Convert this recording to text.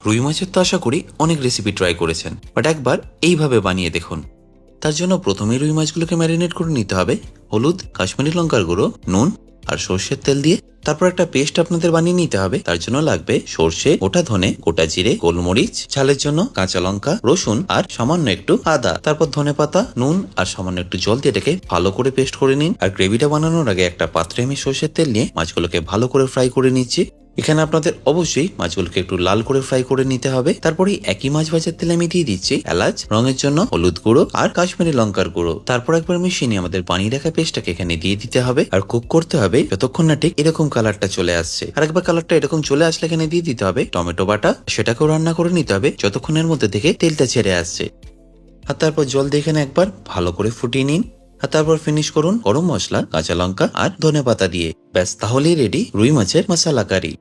রুই মাছের তো আশা করি অনেক রেসিপি ট্রাই করেছেন, বাট একবার এইভাবে বানিয়ে দেখুন। তার জন্য প্রথমে রুই মাছগুলোকে ম্যারিনেট করে নিতে হবে হলুদ, কাশ্মীরি লঙ্কার গুঁড়ো, নুন আর সর্ষের তেল দিয়ে। তারপর একটা পেস্ট আপনাদের বানিয়ে নিতে হবে। তার জন্য লাগবে সর্ষে, গোটা ধনে, গোটা জিরে, গোলমরিচ, ঝালের জন্য কাঁচা লঙ্কা, রসুন আর সামান্য একটু আদা। তারপর ধনেপাতা, নুন আর সামান্য একটু জল দিয়ে এটাকে ভালো করে পেস্ট করে নিন। আর গ্রেভিটা বানানোর আগে একটা পাত্রে আমি সর্ষের তেল নিয়ে মাছগুলোকে ভালো করে ফ্রাই করে নিচ্ছি। এখানে আপনাদের অবশ্যই মাছগুলোকে একটু লাল করে ফ্রাই করে নিতে হবে। তারপরে একই মাছ ভাজার তেলে আমি দিয়ে দিচ্ছি এলাচ, রঙের জন্য হলুদ গুঁড়ো আর কাশ্মীরি লঙ্কার গুঁড়ো। তারপর একবার মিশিয়ে নিয়ে আমাদের বানিয়ে রাখা পেস্টটাকে এখানে দিয়ে দিতে হবে আর কুক করতে হবে যতক্ষণ না ঠিক এরকম কালারটা চলে আসছে। আর একবার কালারটা এরকম চলে আসলে এখানে দিয়ে দিতে হবে টমেটো বাটা। সেটাকেও রান্না করে নিতে হবে যতক্ষণের মধ্যে থেকে তেলটা ছেড়ে আসছে। আর তারপর জল দিয়ে এখানে একবার ভালো করে ফুটিয়ে নিন। আর তারপর ফিনিশ করুন গরম মশলা, কাঁচা লঙ্কা আর ধনেপাতা দিয়ে। ব্যাস, তাহলেই রেডি রুই মাছের মশলা কারি।